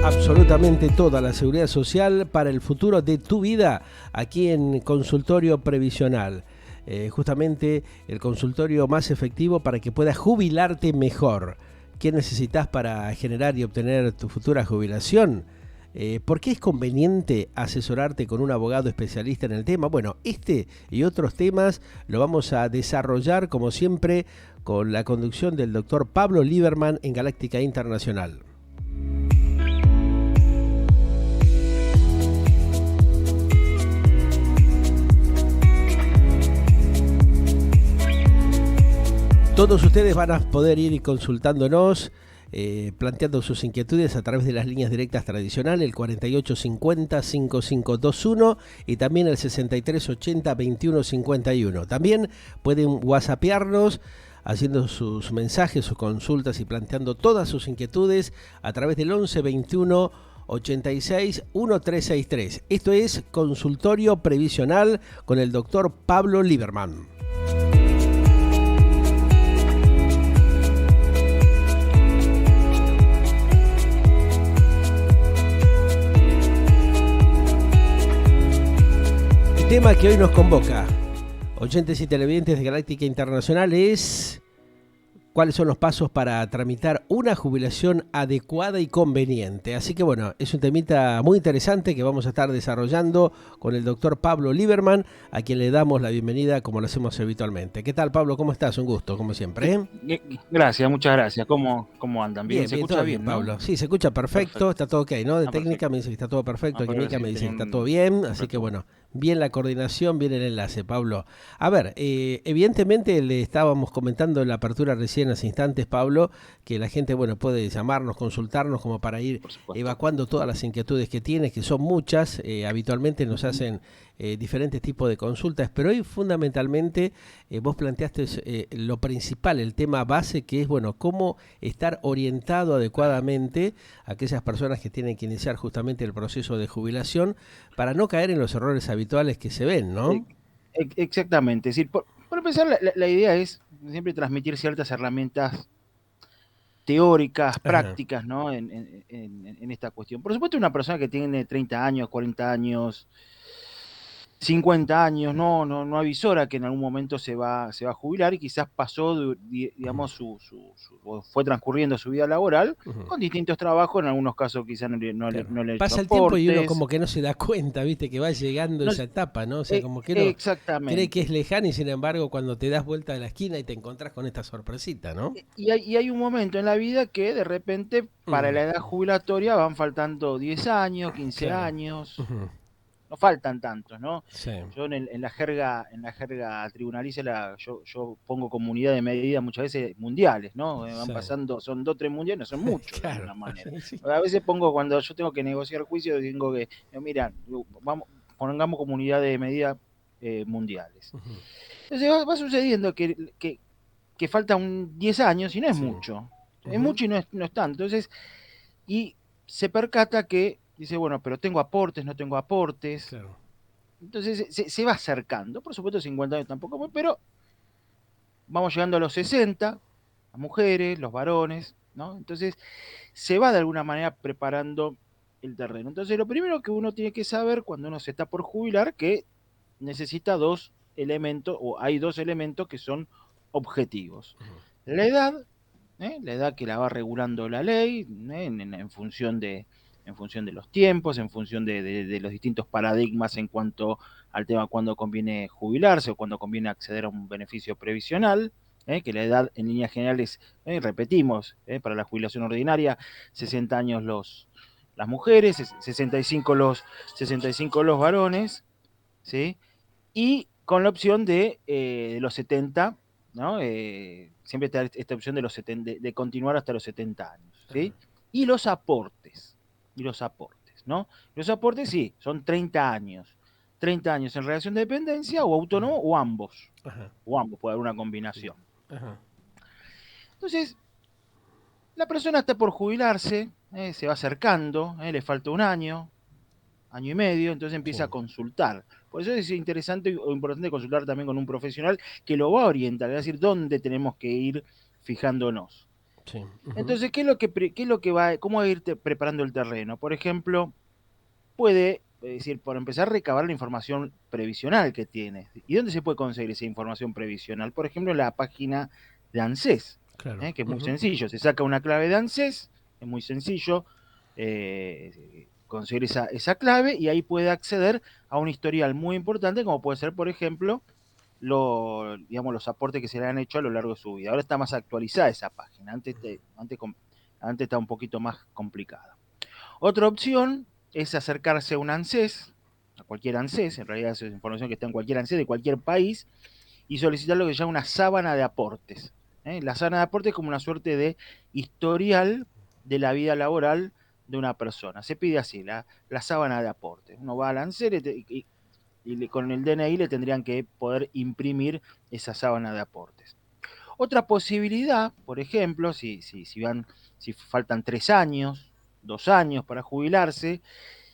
Absolutamente toda la seguridad social para el futuro de tu vida aquí en Consultorio Previsional. Justamente el consultorio más efectivo para que puedas jubilarte mejor. ¿Qué necesitas para generar y obtener tu futura jubilación? ¿Por qué es conveniente asesorarte con un abogado especialista en el tema? Bueno, este y otros temas lo vamos a desarrollar como siempre con la conducción del doctor Pablo Lieberman en Galáctica Internacional. Todos ustedes van a poder ir consultándonos, planteando sus inquietudes a través de las líneas directas tradicionales, el 4850-5521 y también el 6380-2151. También pueden whatsappearnos haciendo sus mensajes, sus consultas y planteando todas sus inquietudes a través del 1121 86 1363. Esto es Consultorio Previsional con el doctor Pablo Lieberman. El tema que hoy nos convoca, oyentes y televidentes de Galáctica Internacional, es cuáles son los pasos para tramitar una jubilación adecuada y conveniente. Así que bueno, es un temita muy interesante que vamos a estar desarrollando con el doctor Pablo Lieberman, a quien le damos la bienvenida como lo hacemos habitualmente. ¿Qué tal, Pablo? ¿Cómo estás? Un gusto, como siempre. Gracias, muchas gracias. ¿Cómo andan? ¿Bien? Bien, ¿Se bien, escucha todo bien, bien, no? Pablo. Sí, se escucha perfecto, está todo ok, ¿no? De técnica Perfecto. me dice que está todo perfecto, de química me dice que está todo Perfecto. bien, así que bueno, bien la coordinación, bien el enlace, Pablo. A ver, evidentemente le estábamos comentando en la apertura recién hace instantes, Pablo, que la gente, bueno, puede llamarnos, consultarnos como para ir Por supuesto. evacuando todas las inquietudes que tienes, que son muchas, habitualmente nos hacen diferentes tipos de consultas, pero hoy fundamentalmente vos planteaste lo principal, el tema base, que es, bueno, cómo estar orientado adecuadamente a aquellas personas que tienen que iniciar justamente el proceso de jubilación para no caer en los errores habituales que se ven, ¿no? Exactamente. Es decir, por empezar, la idea es siempre transmitir ciertas herramientas teóricas, Ajá, prácticas, ¿no? En esta cuestión. Por supuesto, una persona que tiene 30 años, 40 años, 50 años, no avisora que en algún momento se va a jubilar y quizás pasó, digamos, o fue transcurriendo su vida laboral ujú. con distintos trabajos, en algunos casos quizás Claro. no le ha hecho Pasa el tiempo y uno aportes. como que no se da cuenta, viste, que va llegando No, esa etapa, ¿no? O sea, como que uno cree que es exactamente. lejana y sin embargo cuando te das vuelta de la esquina y te encontrás con esta sorpresita, ¿no? Y hay un momento en la vida que de repente para Mm, la edad jubilatoria van faltando 10 años, 15 claro. años, Ujú. no faltan tantos, ¿no? Sí, Yo en la jerga tribunalicia yo pongo como unidad de medida muchas veces mundiales, ¿no? Van sí. pasando, son 2, 3 mundiales, no son muchos de Claro. alguna manera. Sí. A veces pongo cuando yo tengo que negociar juicios, digo que, mira, vamos, pongamos como unidad de medida mundiales. Ujú. Entonces va sucediendo que faltan 10 años y no es Sí. mucho. Es Ujú. mucho y no es tanto. Entonces, y se percata que dice, bueno, pero tengo aportes, no tengo aportes. Claro. Entonces se va acercando. Por supuesto, 50 años tampoco, pero vamos llegando a los 60, las mujeres, los varones, ¿no? Entonces se va de alguna manera preparando el terreno. Entonces, lo primero que uno tiene que saber cuando uno se está por jubilar, que necesita dos elementos, o hay dos elementos que son objetivos. Ujú. La edad, la edad que la va regulando la ley, en función de los tiempos, en función de los distintos paradigmas en cuanto al tema cuándo conviene jubilarse o cuándo conviene acceder a un beneficio previsional, que la edad en líneas generales, repetimos, para la jubilación ordinaria, 60 años las mujeres, 65 los varones, ¿sí? Y con la opción de los 70, ¿no? Siempre está esta opción de, los 70, de continuar hasta los 70 años, ¿sí? Y los aportes, ¿no? Los aportes sí, son 30 años. 30 años en relación de dependencia o autónomo Ujú. o ambos. Ajá. O ambos, puede haber una combinación. Ajá. Entonces, la persona está por jubilarse, se va acercando, le falta un año y medio, entonces Sí. empieza a consultar. Por eso es interesante o importante consultar también con un profesional que lo va a orientar, es decir, dónde tenemos que ir fijándonos. Sí. Ujú. Entonces, qué es lo que va, cómo va a ir preparando el terreno? Por ejemplo, puede, es decir, por empezar, recabar la información previsional que tiene. ¿Y dónde se puede conseguir esa información previsional? Por ejemplo, en la página de ANSES, Claro. que es muy Ujú. sencillo. Se saca una clave de ANSES, es muy sencillo conseguir esa clave y ahí puede acceder a un historial muy importante, como puede ser, por ejemplo, digamos, los aportes que se le han hecho a lo largo de su vida. Ahora está más actualizada esa página, antes estaba un poquito más complicada. Otra opción es acercarse a un ANSES, a cualquier ANSES, en realidad es información que está en cualquier ANSES de cualquier país, y solicitar lo que se llama una sábana de aportes. La sábana de aportes es como una suerte de historial de la vida laboral de una persona. Se pide así, la sábana de aportes. Uno va al ANSES con el DNI le tendrían que poder imprimir esa sábana de aportes. Otra posibilidad, por ejemplo, si faltan 3 años, 2 años para jubilarse,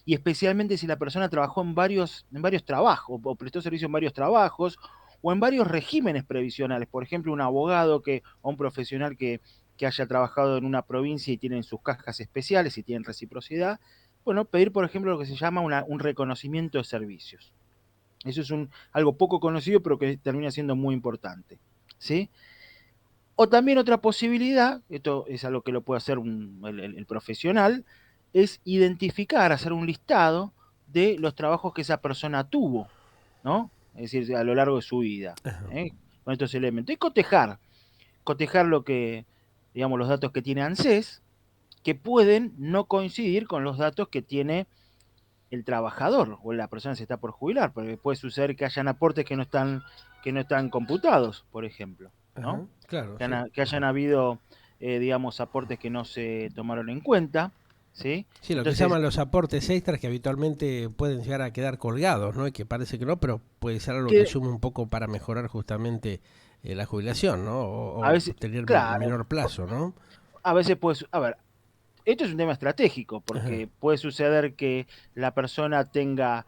y especialmente si la persona trabajó en varios trabajos, o prestó servicio en varios trabajos, o en varios regímenes previsionales. Por ejemplo, un abogado o un profesional que haya trabajado en una provincia y tienen sus cajas especiales y tienen reciprocidad. Bueno, pedir, por ejemplo, lo que se llama un reconocimiento de servicios. Eso es algo poco conocido, pero que termina siendo muy importante. ¿Sí? O también otra posibilidad, esto es algo que lo puede hacer el profesional, es identificar, hacer un listado de los trabajos que esa persona tuvo, ¿no? Es decir, a lo largo de su vida, Ajá. ¿eh? Con estos elementos. Y cotejar digamos, los datos que tiene ANSES, que pueden no coincidir con los datos que tiene el trabajador o la persona que se está por jubilar, porque puede suceder que hayan aportes que no están computados, por ejemplo, ¿no? Ajá. Claro, Que, sí. han- que hayan habido, digamos, aportes que no se tomaron en cuenta, ¿sí? Sí, lo que se Entonces, llaman los aportes extras que habitualmente pueden llegar a quedar colgados, ¿no? Y que parece que no, pero puede ser algo que que sume un poco para mejorar justamente la jubilación, ¿no? a O veces, tener claro, menor plazo, ¿no? a veces pues, a ver, esto es un tema estratégico, Ajá. porque puede suceder que la persona tenga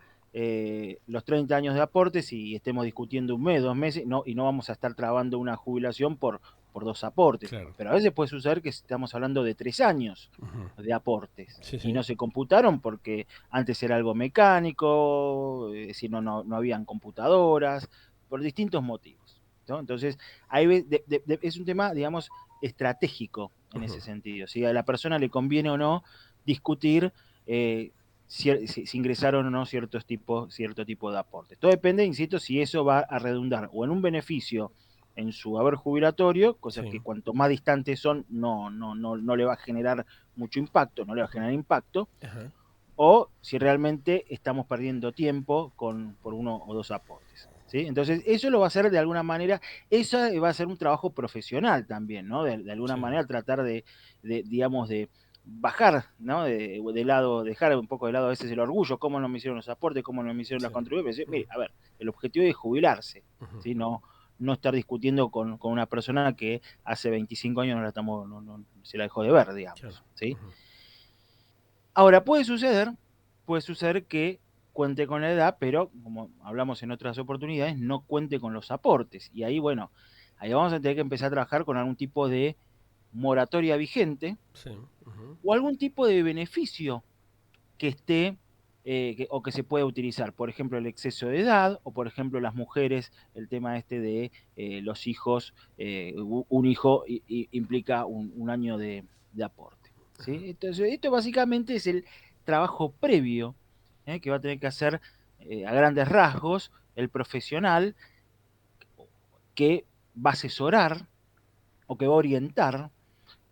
los 30 años de aportes y estemos discutiendo un mes, 2 meses, y no vamos a estar trabando una jubilación por 2 aportes. Claro. Pero a veces puede suceder que estamos hablando de 3 años Ujú. de aportes Sí, y sí. no se computaron porque antes era algo mecánico, es decir, no habían computadoras, por distintos motivos, ¿no? Entonces, es un tema, digamos, estratégico en Ujú. ese sentido. Si a la persona le conviene o no discutir si ingresaron o no cierto tipo de aportes. Todo depende, insisto, si eso va a redundar o en un beneficio en su haber jubilatorio, cosas Sí. que cuanto más distantes son, no le va a generar mucho impacto, no le va a Ujú. generar impacto, Ajá. o si realmente estamos perdiendo tiempo por 1 o 2 aportes. ¿Sí? Entonces, eso lo va a hacer de alguna manera, eso va a ser un trabajo profesional también, ¿no? De alguna Sí. manera tratar digamos, de bajar, ¿no? De lado, dejar un poco de lado a veces el orgullo, cómo no me hicieron los aportes, cómo no me hicieron las Sí. contribuciones. Ujú. Mire, a ver, el objetivo es jubilarse, Ujú. ¿sí? No estar discutiendo con una persona que hace 25 años se la dejó de ver, Claro. digamos, ¿sí? Ujú. Ahora, puede suceder que cuente con la edad, pero como hablamos en otras oportunidades, no cuente con los aportes. Y ahí, bueno, ahí vamos a tener que empezar a trabajar con algún tipo de moratoria vigente Sí. Ujú. o algún tipo de beneficio que esté o que se pueda utilizar. Por ejemplo, el exceso de edad o, por ejemplo, las mujeres, el tema este de los hijos, un hijo implica un año de aporte. ¿Sí? Entonces, esto básicamente es el trabajo previo que va a tener que hacer a grandes rasgos el profesional que va a asesorar o que va a orientar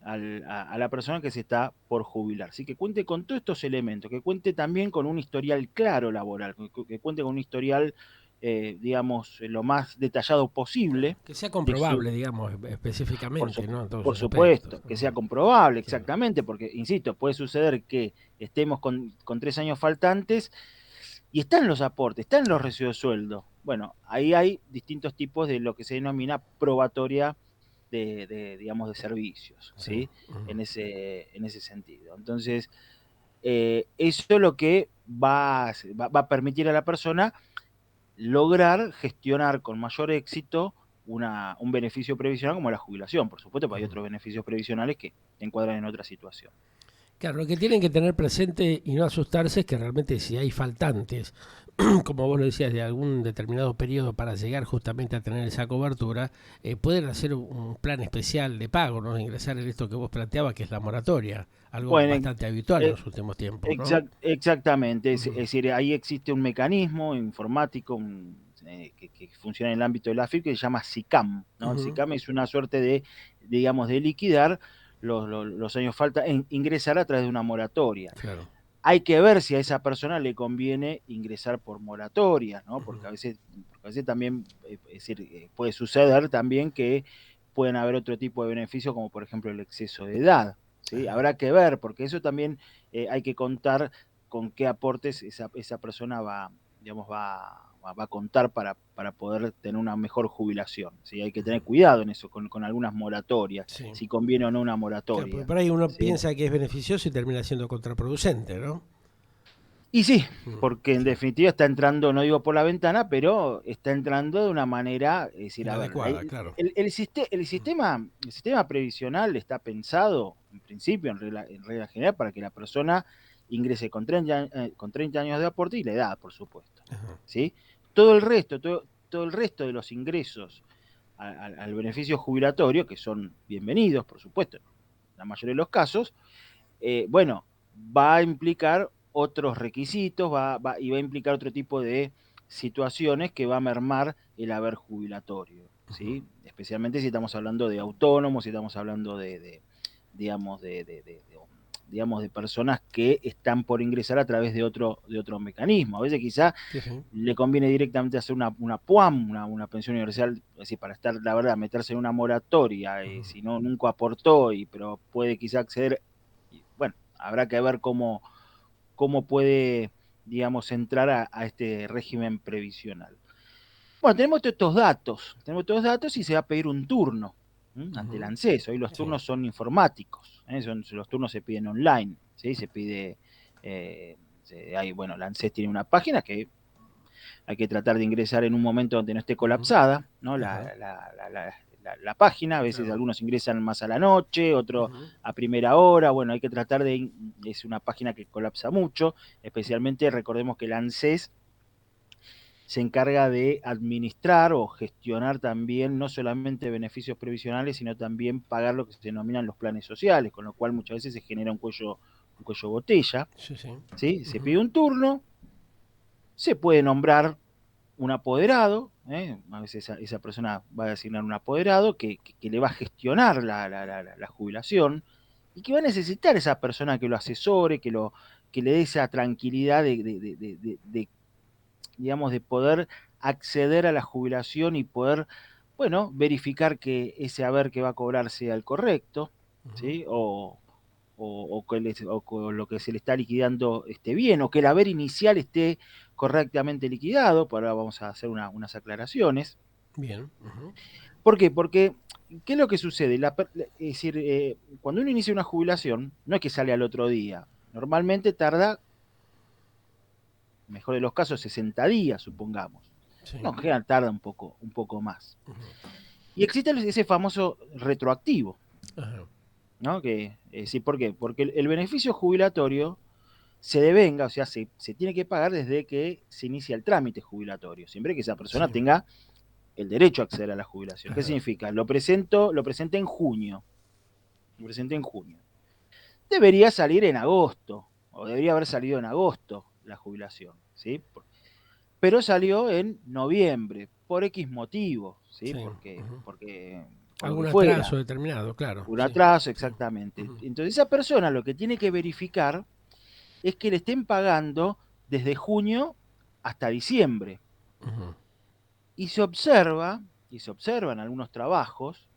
a la persona que se está por jubilar. Así que cuente con todos estos elementos, que cuente también con un historial claro laboral, que cuente con un historial, digamos, lo más detallado Claro. posible Que sea de su, comprobable, digamos, por, específicamente, su- ¿no? En todos por sus aspectos. supuesto, que sea Ujú. comprobable Claro. exactamente, porque, insisto, puede suceder que estemos con 3 años faltantes y están los aportes, están los Ajá. recibos de sueldo. Bueno, ahí hay distintos tipos de lo que se denomina probatoria digamos, de servicios, Sí. ¿sí? Ujú. En ese sentido. Entonces, eso es lo que va a permitir a la persona lograr gestionar con mayor éxito un beneficio previsional como la jubilación, por supuesto, porque hay Ujú. otros beneficios previsionales que te encuadran en otra situación. Claro, lo que tienen que tener presente y no asustarse es que realmente si hay faltantes, como vos lo decías, de algún determinado periodo para llegar justamente a tener esa cobertura, pueden hacer un plan especial de pago, ¿no? Ingresar en esto que vos planteabas, que es la moratoria, algo Bueno, bastante habitual en eh, los últimos tiempos, ¿no? exactamente, es Ujú, decir, ahí existe un mecanismo informático que funciona en el ámbito de la AFIP que se llama SICAM, ¿no? El ujú, SICAM es una suerte de, digamos, de liquidar los años falta, ingresar a través de una moratoria. claro. Hay que ver si a esa persona le conviene ingresar por moratoria, ¿no? Ujú, Porque a veces también, es decir, puede suceder también que pueden haber otro tipo de beneficios, como por ejemplo el exceso de edad, ¿sí? ajá. Habrá que ver, porque eso también hay que contar con qué aportes esa persona va, digamos, va a contar para poder tener una mejor jubilación, ¿sí? Hay que Ujú. tener cuidado en eso, con algunas moratorias, Sí. si conviene o no una Claro, porque moratoria, por ahí uno ¿sí? piensa que es beneficioso y termina siendo contraproducente, ¿no? Y sí, Mm, porque en sí. definitiva está entrando, no digo por la ventana, pero está entrando de una manera, es decir, a ver, Inadecuada, claro. el sistema previsional está pensado, en principio, en regla general, para que la persona ingrese con 30 años de aporte y la edad, por supuesto. Ajá. ¿Sí? Todo el resto de los ingresos al beneficio jubilatorio, que son bienvenidos, por supuesto, en la mayoría de los casos, bueno, va a implicar otros requisitos y va a implicar otro tipo de situaciones que va a mermar el haber jubilatorio, Ujú. ¿sí? Especialmente si estamos hablando de autónomos, si estamos hablando digamos, digamos, de personas que están por ingresar a través de otro mecanismo. A veces quizá Sí, sí. le conviene directamente hacer una PUAM, una pensión universal, es decir, para estar, la verdad, meterse en una moratoria, Ujú. si no, nunca aportó, pero puede quizá acceder, y bueno, habrá que ver cómo puede, digamos, entrar a este régimen previsional. Bueno, tenemos estos datos y se va a pedir un turno ante el Ujú. ANSES. Hoy los Sí. turnos son informáticos, los turnos se piden online, ¿sí? Bueno, el ANSES tiene una página que hay que tratar de ingresar en un momento donde no esté Ujú. colapsada, ¿no? Ajá. La página, a veces Claro. algunos ingresan más a la noche, otros Ujú. a primera hora, bueno, hay que tratar es una página que colapsa mucho, especialmente recordemos que el ANSES se encarga de administrar o gestionar también no solamente beneficios previsionales, sino también pagar lo que se denominan los planes sociales, con lo cual muchas veces se genera un cuello botella, Sí, sí. ¿sí? Se Ujú. pide un turno, se puede nombrar un apoderado, a veces esa persona va a designar un apoderado que le va a gestionar la jubilación y que va a necesitar esa persona que lo asesore, que le dé esa tranquilidad digamos, de poder acceder a la jubilación y poder, bueno, verificar que ese haber que va a cobrar sea el correcto, Ujú. ¿sí? O lo que se le está liquidando esté bien, o que el haber inicial esté correctamente liquidado, por ahora vamos a hacer unas aclaraciones. Bien. Ujú. ¿Por qué? Porque, ¿qué es lo que sucede? Es decir, cuando uno inicia una jubilación, no es que sale al otro día. Normalmente tarda, mejor de los casos, 60 días, supongamos. Sí. No, en general tarda un poco más. Ujú. Y existe ese famoso retroactivo, Ajá. ¿no? Sí, ¿por qué? Porque el beneficio jubilatorio se devenga, o sea, se tiene que pagar desde que se inicia el trámite jubilatorio, siempre que esa persona Sí. tenga el derecho a acceder a la jubilación. ¿Qué Ajá. significa? Lo presenté en junio. Lo presenté en junio. Debería salir en agosto, o debería haber salido en agosto la jubilación, ¿sí? Pero salió en noviembre, por X motivo, ¿sí? Sí. Porque, Ujú. porque, por lo Algún que atraso fuera, determinado, claro. un Sí. atraso, Sí. exactamente. Ujú. Entonces esa persona lo que tiene que verificar es que le estén pagando desde junio hasta diciembre. Ujú. Y se observa en algunos trabajos,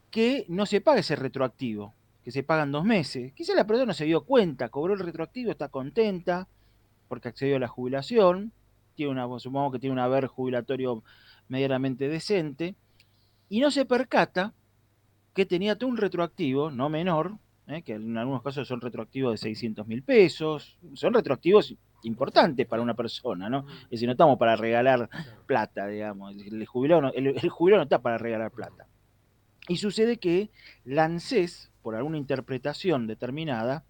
que no se paga ese retroactivo, que se pagan 2 meses. Quizá la persona no se dio cuenta, cobró el retroactivo, está contenta porque accedió a la jubilación, supongamos que tiene un haber jubilatorio medianamente decente, y no se percata que tenía todo un retroactivo, no menor, que en algunos casos son retroactivos de 600.000 pesos, son retroactivos importante para una persona, ¿no? Es decir, no estamos para regalar plata, digamos. El jubilado no está para regalar plata. Y sucede que la ANSES, por alguna interpretación determinada,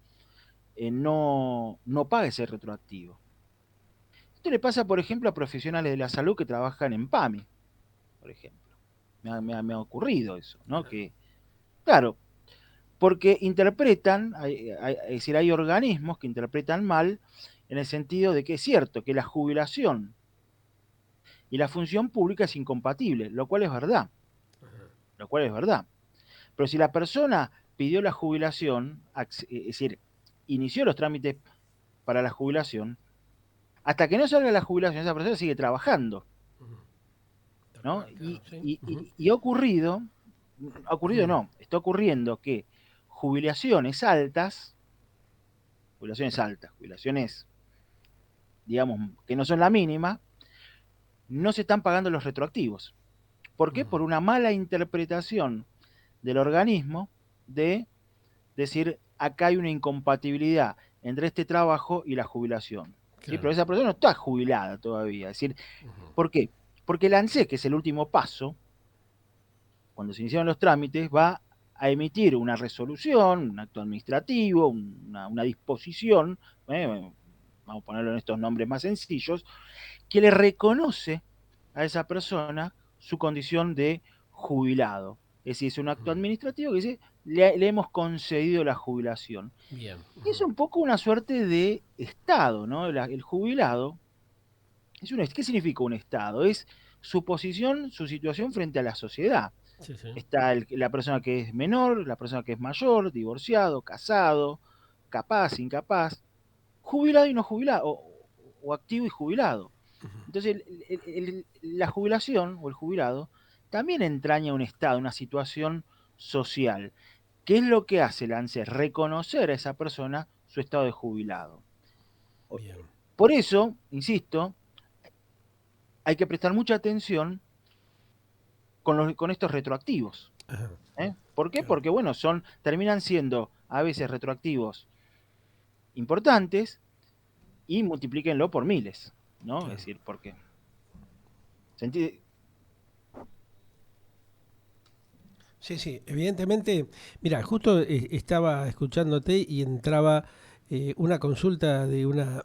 no paga ese retroactivo. Esto le pasa, por ejemplo, a profesionales de la salud que trabajan en PAMI, por ejemplo. Me ha ocurrido eso, ¿no? Que, claro, porque interpretan, es decir, hay organismos que interpretan mal en el sentido de que es cierto que la jubilación y la función pública es incompatible, lo cual es verdad, lo cual es verdad. Pero si la persona pidió la jubilación, es decir, inició los trámites para la jubilación, hasta que no salga la jubilación, esa persona sigue trabajando, ¿no? Y ha ocurrido no, está ocurriendo que jubilaciones altas, jubilaciones, digamos, que no son la mínima, no se están pagando los retroactivos. ¿Por qué? Por una mala interpretación del organismo de decir, acá hay una incompatibilidad entre este trabajo y la jubilación. ¿Sí? Pero esa persona no está jubilada todavía. Es decir, ¿por qué? Porque el ANSES, que es el último paso, cuando se iniciaron los trámites, va a emitir una resolución, un acto administrativo, una disposición, vamos a ponerlo en estos nombres más sencillos, que le reconoce a esa persona su condición de jubilado. Es decir, es un acto administrativo que dice, le hemos concedido la jubilación. Bien. Y es un poco una suerte de Estado, ¿no? El jubilado, ¿qué significa un Estado? Es su posición, su situación frente a la sociedad. Sí, sí. Está la persona que es menor, la persona que es mayor, divorciado, casado, capaz, incapaz, jubilado y no jubilado, o activo y jubilado. Entonces, la jubilación o el jubilado también entraña un estado, una situación social. ¿Qué es lo que hace el ANSES? Reconocer a esa persona su estado de jubilado. Bien. Por eso, insisto, hay que prestar mucha atención con estos retroactivos. ¿Por qué? Claro. Porque, bueno, terminan siendo a veces retroactivos importantes y multiplíquenlo por miles, ¿no? Claro. Es decir, porque... Sí, sí, evidentemente, mira, justo estaba escuchándote y entraba una consulta de una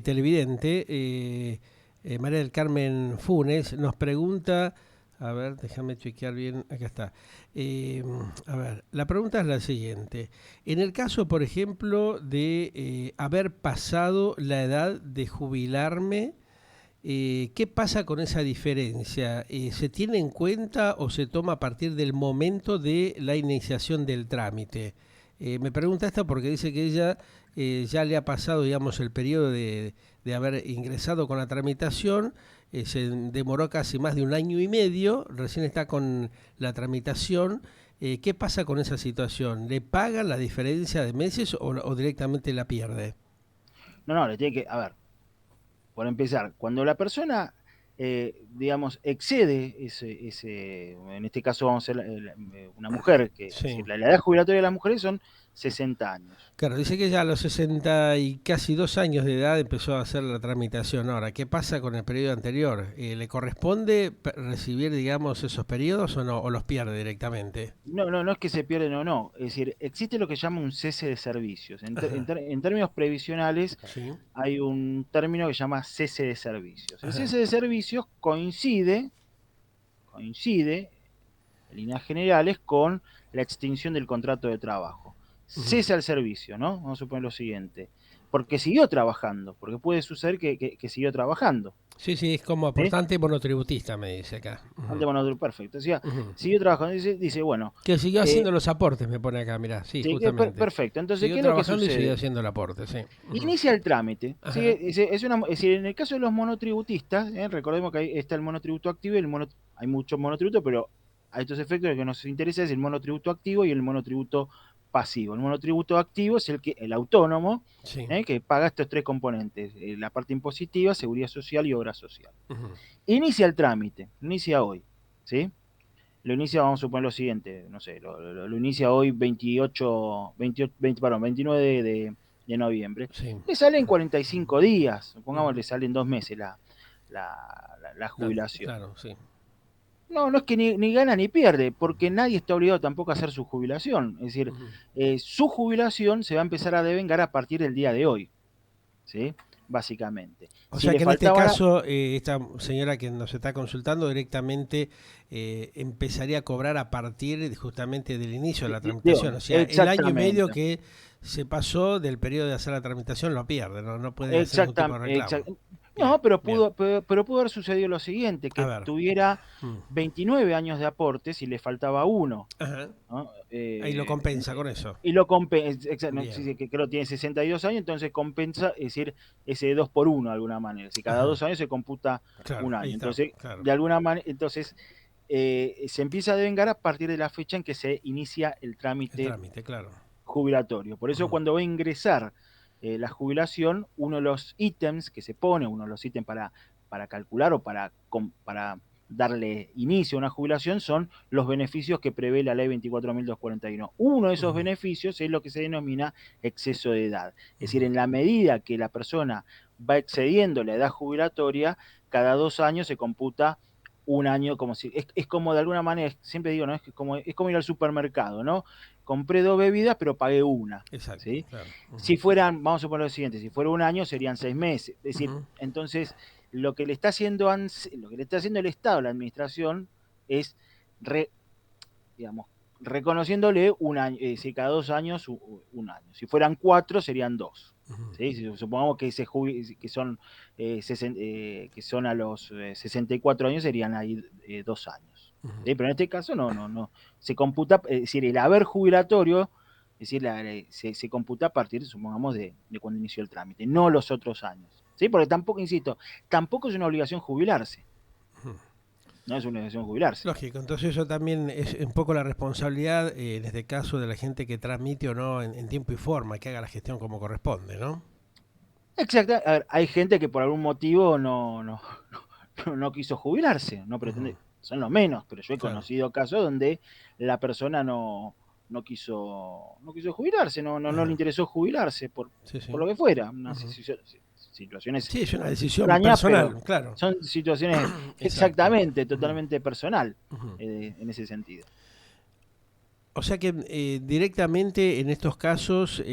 televidente, María del Carmen Funes, nos pregunta, a ver, déjame chequear bien, acá está. A ver, la pregunta es la siguiente. En el caso, por ejemplo, de haber pasado la edad de jubilarme, ¿qué pasa con esa diferencia? ¿Se tiene en cuenta o se toma a partir del momento de la iniciación del trámite? Me pregunta esto porque dice que ella ya le ha pasado, digamos, el periodo de haber ingresado con la tramitación, se demoró casi más de un año y medio, recién está con la tramitación. ¿Qué pasa con esa situación? ¿Le pagan la diferencia de meses o directamente la pierde? No, le tiene que... A ver, por empezar, cuando la persona, digamos, excede en este caso vamos a ser una mujer, que es Sí. decir, la edad jubilatoria de las mujeres son 60 años. Claro, dice que ya a los 60 y casi 2 años de edad empezó a hacer la tramitación. Ahora, ¿qué pasa con el periodo anterior? ¿Le corresponde recibir, digamos, esos periodos o no? ¿O los pierde directamente? No es que se pierden o no, es decir, existe lo que llama un cese de servicios. Ajá, En términos previsionales sí, hay un término que se llama cese de servicios. El ajá, cese de servicios coincide en líneas generales con la extinción del contrato de trabajo. ujú. Cesa el servicio, ¿no? Vamos a suponer lo siguiente. Porque siguió trabajando, porque puede suceder que siguió trabajando. Sí, sí, es como ¿Sí? aportante monotributista, me dice acá. Ante monotributo, perfecto. O sea, Ujú. siguió trabajando, dice bueno, Que siguió eh, haciendo los aportes, me pone acá, mirá, sí, sí, justamente. perfecto. Entonces, Siguió ¿qué es lo que trabajando y siguió sucede? haciendo el aporte, sí. Ujú. Inicia el trámite. ¿Sí? Ajá, Es decir, en el caso de los monotributistas, recordemos que ahí está el monotributo activo y hay muchos monotributos, pero a estos efectos lo que nos interesa es el monotributo activo y el monotributo pasivo. El monotributo activo es el autónomo, sí. que paga estos tres componentes, la parte impositiva, seguridad social y obra social. Ujú. Inicia el trámite, inicia hoy, ¿sí? Lo inicia, vamos a suponer lo siguiente, no sé, lo inicia hoy 29 de de noviembre, Sí. le salen 45 días, supongamos Ujú. le salen 2 meses la jubilación. Claro, sí. No, no es que ni gana ni pierde, porque nadie está obligado tampoco a hacer su jubilación. Es decir, Ujú. su jubilación se va a empezar a devengar a partir del día de hoy, ¿sí? Básicamente. O Si sea le que en este faltaba, caso, esta señora que nos está consultando directamente empezaría a cobrar a partir justamente del inicio de la de tramitación. hoy, O sea, el año y medio exactamente. que se pasó del periodo de hacer la tramitación lo pierde, ¿no? No puede hacer ningún tipo de reclamo. Bien, No, pero bien. pudo haber sucedido lo siguiente, A que ver. tuviera Mm. 29 años de aportes y le faltaba uno, Ajá. ¿no? Ahí lo compensa con eso. Y lo compensa, no, sí, Bien. sí, que creo que tiene 62 años, entonces compensa, es decir, ese 2 por 1 de alguna manera. Si cada Ajá. 2 años se computa Claro, un ahí año. está, Entonces, claro. de alguna manera, entonces se empieza a devengar a partir de la fecha en que se inicia el El trámite trámite, claro. jubilatorio. Por eso Ujú. cuando va a ingresar la jubilación, uno de los ítems que se pone, uno de los ítems para calcular o para darle inicio a una jubilación son los beneficios que prevé la ley 24.241. Uno de esos Ujú. beneficios es lo que se denomina exceso de edad. Es decir, Ujú. en la medida que la persona va excediendo la edad jubilatoria, cada 2 años se computa un año, como si, es como de alguna manera, siempre digo, ¿no? Es como ir al supermercado, ¿no? Compré 2 bebidas, pero pagué una, Exacto, ¿sí? claro. Ujú. Si fueran, vamos a suponer lo siguiente, si fuera un año serían 6 meses. Es decir, Ujú. entonces lo que le está haciendo lo que le está haciendo el Estado, la administración, es re- digamos, reconociéndole un año, si cada 2 años un año. Si fueran 4, serían dos. Ujú. ¿Sí? Si supongamos que son a los 64 años, serían ahí 2 años. Ujú. ¿Sí? Pero en este caso no. Se computa, es decir, el haber jubilatorio, es decir, se computa a partir, supongamos, de cuando inició el trámite, no los otros años. ¿Sí? Porque tampoco, insisto, tampoco es una obligación jubilarse. Ujú. No es una obligación jubilarse. Lógico, entonces eso también es un poco la responsabilidad, en este caso, de la gente que transmite o no en tiempo y forma, que haga la gestión como corresponde, ¿no? Exacto. A ver, hay gente que por algún motivo no quiso jubilarse, no Ujú. pretende, son los menos, pero yo he Claro, conocido casos donde la persona no quiso jubilarse, no le ajá, interesó jubilarse sí, por sí. lo que fuera. Unas Ujú. situaciones Sí, es una decisión extrañas, pero personal, claro. son situaciones Exacto. exactamente, Ujú. totalmente personal Ujú. en ese sentido. O sea que directamente en estos casos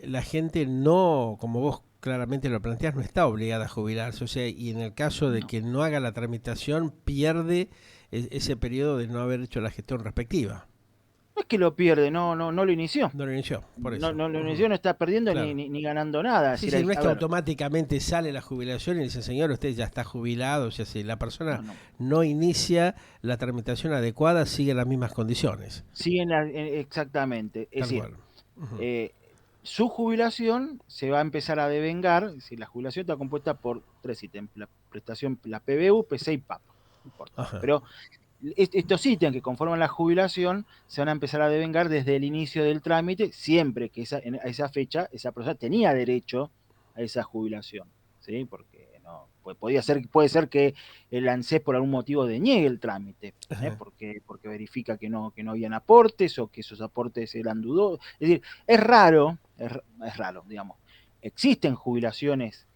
la gente no, como vos claramente lo planteás, no está obligada a jubilarse. O sea, y en el caso de No. que no haga la tramitación, pierde ese periodo de no haber hecho la gestión respectiva. No es que lo pierde, no lo inició. No lo inició, por No, eso. no lo Ujú. inició, no está perdiendo ni, Claro. ni, ni ganando nada. Es Sí, decir, sí, no es a que ver, automáticamente sale la jubilación y dice, señor, usted ya está jubilado. O sea, si la no, persona no. no inicia la tramitación adecuada, sigue las mismas condiciones. Siguen exactamente. Es Tal decir, cual. Ujú. eh, su jubilación se va a empezar a devengar. Si la jubilación está compuesta por 3 ítems: la prestación, la PBU, PC y PAP. No importa. Ajá. Pero estos ítems que conforman la jubilación se van a empezar a devengar desde el inicio del trámite, siempre que a esa fecha esa persona tenía derecho a esa jubilación, ¿sí? Porque no, puede ser que el ANSES por algún motivo deniegue el trámite, Ajá. porque verifica que no habían aportes o que esos aportes eran dudosos. Es decir, es raro, digamos. Existen jubilaciones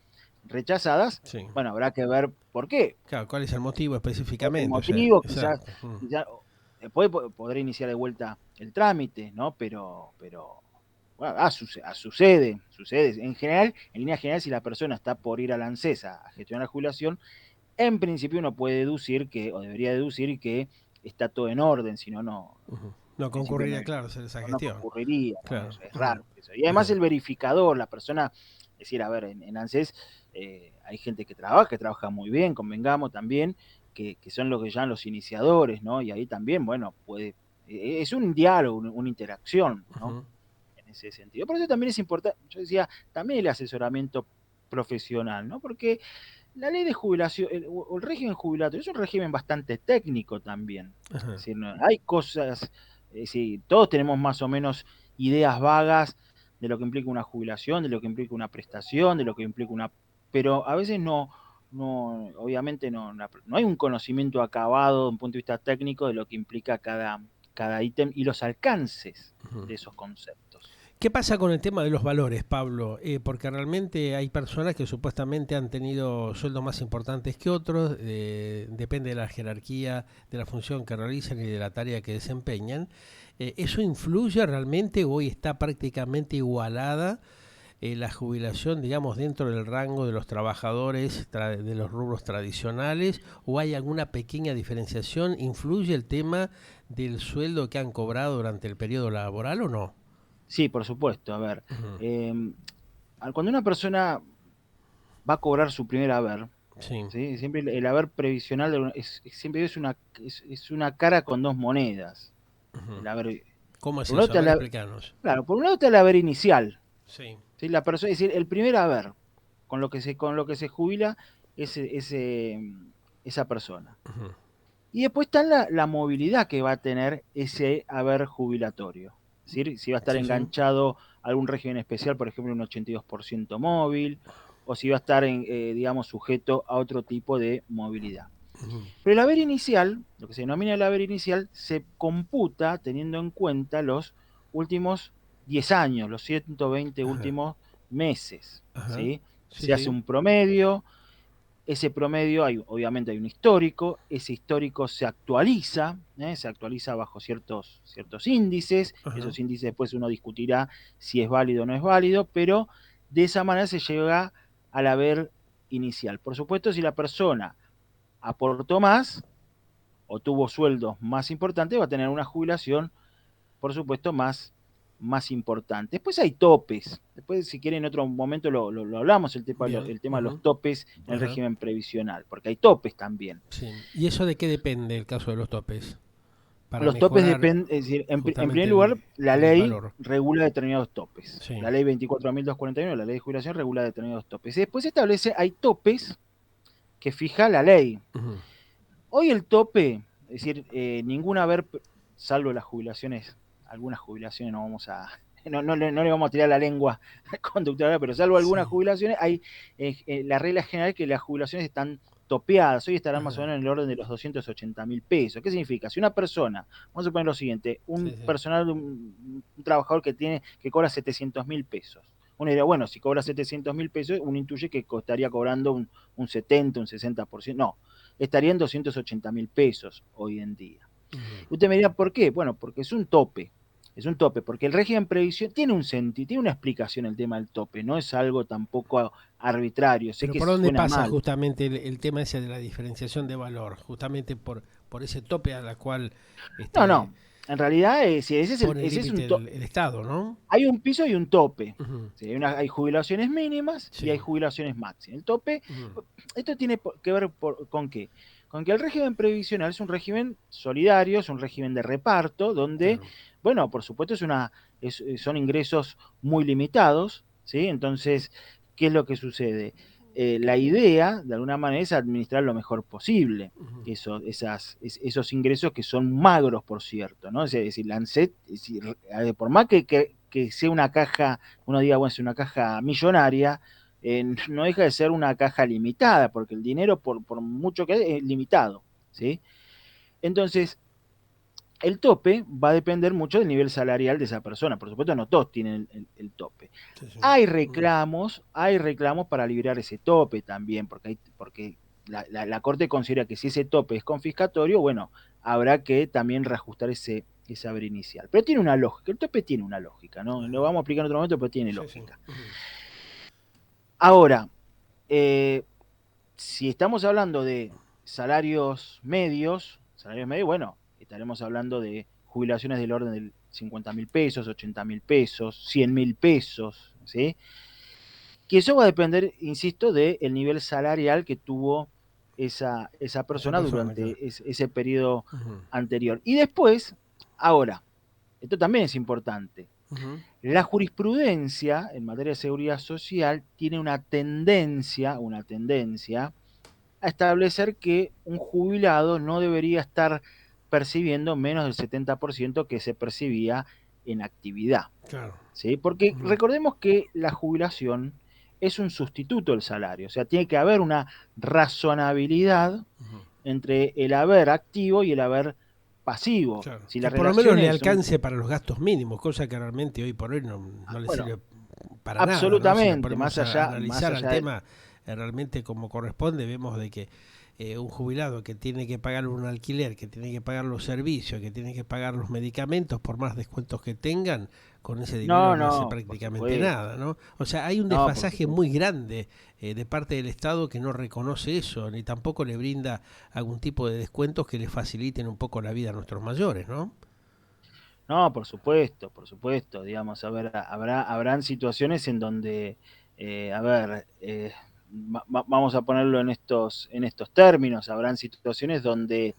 rechazadas, Sí. bueno, habrá que ver por qué. Claro, ¿cuál es el motivo ¿Cuál es el específicamente? O sea, motivo? Quizás, exacto. Mm. quizás después podrá iniciar de vuelta el trámite, ¿no? Pero bueno, sucede. En general, en línea general, si la persona está por ir a la ANSES a gestionar la jubilación, en principio uno puede deducir o debería deducir que está todo en orden, si no, Ujú. No en principio concurriría, claro, hacer esa no gestión. concurriría, ¿no? Claro. Es Ujú. raro eso. Y además Ajá. el verificador, la persona, es decir, a ver, en ANSES hay gente que trabaja muy bien, convengamos también, que son lo que llaman los iniciadores, ¿no? Y ahí también, bueno, es un diálogo, una interacción, ¿no? Ujú. En ese sentido. Por eso también es importante, yo decía, también el asesoramiento profesional, ¿no? Porque la ley de jubilación, o el régimen jubilatorio, es un régimen bastante técnico también. Es Ajá. decir, hay cosas, es decir, todos tenemos más o menos ideas vagas de lo que implica una jubilación, de lo que implica una prestación, de lo que implica una. Pero a veces obviamente no hay un conocimiento acabado desde un punto de vista técnico de lo que implica cada ítem y los alcances Ujú. de esos conceptos. ¿Qué pasa con el tema de los valores, Pablo? Porque realmente hay personas que supuestamente han tenido sueldos más importantes que otros, depende de la jerarquía, de la función que realizan y de la tarea que desempeñan. ¿Eso influye realmente o hoy está prácticamente igualada la jubilación, digamos, dentro del rango de los trabajadores de los rubros tradicionales, o hay alguna pequeña diferenciación? ¿Influye el tema del sueldo que han cobrado durante el periodo laboral o no? Sí, por supuesto. A ver, Ujú. cuando una persona va a cobrar su primer haber, Sí. ¿sí? Siempre el haber previsional siempre es una cara con dos monedas. Ujú. El haber, ¿Cómo es por un lado eso? A está ver, explícanos. claro, por un lado está el haber inicial, Sí. ¿sí? La persona, es decir, el primer haber con lo que se jubila esa persona. Ujú. Y después está la movilidad que va a tener ese haber jubilatorio. Es decir, si va a estar Sí, sí. enganchado a algún régimen especial, por ejemplo, un 82% móvil, o si va a estar, digamos, sujeto a otro tipo de movilidad. Ujú. Pero el haber inicial, lo que se denomina el haber inicial, se computa teniendo en cuenta los últimos 10 años, los 120 Ajá. últimos meses. Ajá. ¿Sí? Sí, Se hace sí. un promedio, ese promedio, obviamente hay un histórico, ese histórico se actualiza bajo ciertos índices, Ajá. esos índices después uno discutirá si es válido o no es válido, pero de esa manera se llega al haber inicial. Por supuesto, si la persona aportó más o tuvo sueldos más importantes, va a tener una jubilación, por supuesto, más importante. Después hay topes. Después, si quieren, en otro momento lo hablamos, Bien. el tema de los Ujú. topes en el Ajá. régimen previsional, porque hay topes también. Sí. ¿Y eso de qué depende el caso de los topes? Para Los topes mejorar dependen, es decir, en primer justamente lugar, la el ley valor. regula determinados topes. Sí. La ley 24.241, la ley de jubilación, regula determinados topes. Y después establece, hay topes que fija la ley. Ujú. Hoy el tope, es decir, ningún haber, salvo las jubilaciones, algunas jubilaciones no vamos a, no le vamos a tirar la lengua conductora, pero salvo algunas Sí. jubilaciones, hay la regla general que las jubilaciones están topeadas, hoy estarán más o Ajá. menos en el orden de los 280.000 pesos. ¿Qué significa? Si una persona, vamos a poner lo siguiente, Sí, un sí. personal, un trabajador que cobra 700.000 pesos, uno diría, bueno, si cobra 700.000 pesos, uno intuye que estaría cobrando un 70, un 60%. No, estaría en 280.000 pesos hoy en día. Ujú. Y usted me dirá, ¿por qué? Bueno, porque es un tope, porque el régimen previsión tiene un sentido, tiene una explicación el tema del tope, no es algo tampoco arbitrario, sé Pero que ¿por dónde suena pasa mal. justamente el tema ese de la diferenciación de valor? Justamente por ese tope a la cual No, este, no, en realidad si pone ese es límite un tope, el Estado, ¿no? hay un piso y un tope. Ujú. Sí, hay jubilaciones mínimas y Sí. hay jubilaciones máximas. El tope, Ujú. esto tiene que ver con qué. Con que el régimen previsional es un régimen solidario, es un régimen de reparto, donde, Claro. bueno, por supuesto son ingresos muy limitados, ¿sí? Entonces, ¿qué es lo que sucede? La idea, de alguna manera, es administrar lo mejor posible Ujú. esos ingresos que son magros, por cierto, ¿no? Es decir, la ANSET, es decir, por más que sea una caja, uno diga, bueno, es una caja millonaria, no deja de ser una caja limitada, porque el dinero, por mucho que es limitado, ¿sí? Entonces, el tope va a depender mucho del nivel salarial de esa persona. Por supuesto, no todos tienen el tope. Sí, sí. Ujú. Hay reclamos para liberar ese tope también, porque la Corte considera que si ese tope es confiscatorio, bueno, habrá que también reajustar ese haber inicial. Pero tiene una lógica, el tope tiene una lógica, ¿no? Lo Ajá. vamos a explicar en otro momento, pero tiene Sí, sí. lógica. Ujú. Ahora, eh, si estamos hablando de salarios medios, bueno, estaremos hablando de jubilaciones del orden de 50.000 pesos, 80.000 pesos, 100.000 pesos, ¿sí? Que eso va a depender, insisto, del nivel salarial que tuvo esa Esa persona persona, claro. durante ese periodo Ujú. anterior. Y después, ahora, esto también es importante. Ujú. La jurisprudencia en materia de seguridad social tiene una tendencia a establecer que un jubilado no debería estar percibiendo menos del 70% que se percibía en actividad, Claro. ¿sí? Porque Ujú. recordemos que la jubilación es un sustituto del salario, o sea, tiene que haber una razonabilidad Ujú. entre el haber activo y el haber pasivo. Claro. Si Que las por lo menos le relaciones son... alcance para los gastos mínimos, cosa que realmente hoy por hoy no le Bueno, sirve para nada, ¿no? Si nos absolutamente, ponemos a más analizar al allá de... tema realmente como corresponde, vemos de que un jubilado que tiene que pagar un alquiler, que tiene que pagar los servicios, que tiene que pagar los medicamentos, por más descuentos que tengan, con ese dinero No, no hace no, por prácticamente supuesto. nada, ¿no? O sea, hay un No, por desfasaje supuesto. muy grande de parte del Estado que no reconoce eso, ni tampoco le brinda algún tipo de descuentos que le faciliten un poco la vida a nuestros mayores, ¿no? No, por supuesto, digamos, a ver, habrán situaciones en donde, a ver, vamos a ponerlo en estos términos, habrán situaciones donde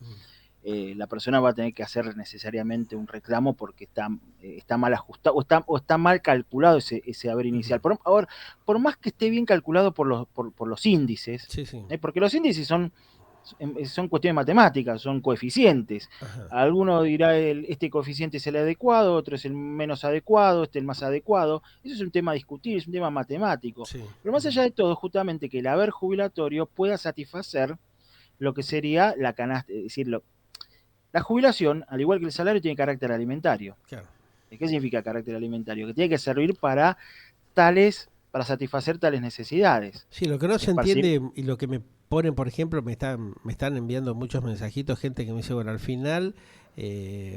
la persona va a tener que hacer necesariamente un reclamo porque está mal ajustado o está mal calculado ese haber inicial. Ujú. Por más que esté bien calculado por los índices, Sí, sí. porque los índices son cuestiones matemáticas, son coeficientes. Ajá. Alguno dirá este coeficiente es el adecuado, otro es el menos adecuado, este el más adecuado. Eso es un tema a discutir, es un tema matemático. Sí. Pero más Ujú. allá de todo, justamente que el haber jubilatorio pueda satisfacer lo que sería la canasta, es decir, la jubilación, al igual que el salario, tiene carácter alimentario. Claro. ¿Qué significa carácter alimentario? Que tiene que servir para satisfacer tales necesidades. Sí, lo que no se Esparcir, entiende y lo que me ponen, por ejemplo, me están enviando muchos mensajitos, gente que me dice, bueno, al final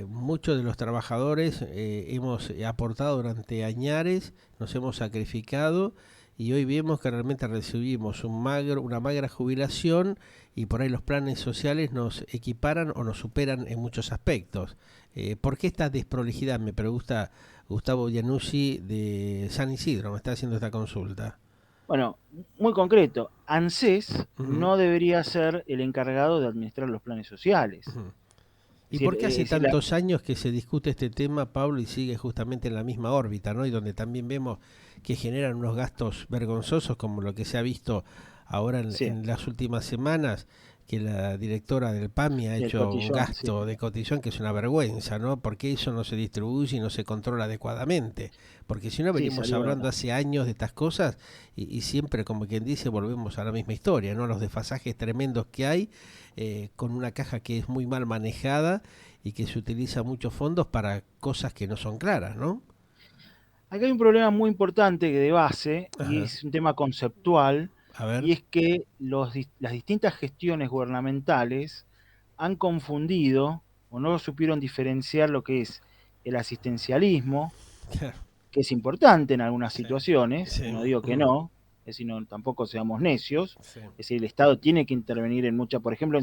muchos de los trabajadores hemos aportado durante añares, nos hemos sacrificado y hoy vemos que realmente recibimos una magra jubilación y por ahí los planes sociales nos equiparan o nos superan en muchos aspectos. ¿Por qué esta desprolijidad? Me pregunta Gustavo Iannuzzi de San Isidro, me está haciendo esta consulta. bueno, muy concreto, ANSES Ujú, no debería ser el encargado de administrar los planes sociales. ujú. ¿Y por qué hace Es decir, tantos años que se discute este tema, Pablo, y sigue justamente en la misma órbita, ¿no? Y donde también vemos que generan unos gastos vergonzosos, como lo que se ha visto ahora sí, en las últimas semanas, que la directora del PAMI ha del hecho un cotillón, sí. gasto de cotización que es una vergüenza, ¿no? Porque eso no se distribuye y no se controla adecuadamente. Porque si no, Sí, venimos salió, hablando hace años de estas cosas y siempre, como quien dice, volvemos a la misma historia, ¿no? Los desfasajes tremendos que hay con una caja que es muy mal manejada y que se utiliza muchos fondos para cosas que no son claras, ¿no? acá hay un problema muy importante de base y Ajá. es un tema conceptual, A ver. y es que las distintas gestiones gubernamentales han confundido o no supieron diferenciar lo que es el asistencialismo, Claro. que es importante en algunas Sí. situaciones, Sí. no digo que Ujú. no, es decir, tampoco seamos necios, Sí. es decir, el Estado tiene que intervenir en muchas, por ejemplo,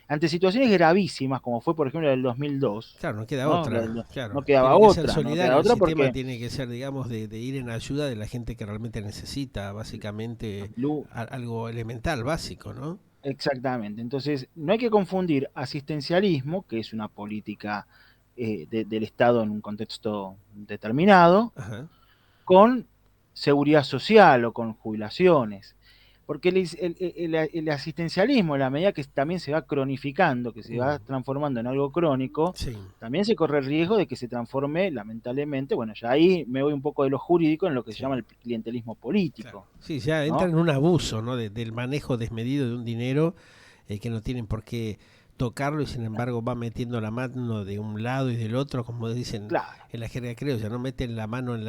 ante situaciones gravísimas, como fue, por ejemplo, la del 2002, Claro, no queda ¿no? otra, claro. No quedaba Tiene que ser otra, no quedaba solidario, el otra sistema porque tiene que ser, digamos, de ir en ayuda de la gente que realmente necesita, básicamente, algo elemental, básico, ¿no? exactamente. Entonces, no hay que confundir asistencialismo, que es una política del Estado en un contexto determinado, Ajá. con seguridad social o con jubilaciones. Porque el asistencialismo, en la medida que también se va cronificando, que se va Mm. transformando en algo crónico, Sí, también se corre el riesgo de que se transforme, lamentablemente, bueno, ya ahí me voy un poco de lo jurídico en lo que se sí. llama el clientelismo Claro. político, Sí, ya entra ¿no? en un abuso, ¿no? Del manejo desmedido de un dinero que no tienen por qué tocarlo y sin embargo va metiendo la mano de un lado y del otro, como dicen Claro. en la jerga criolla, no meten la mano en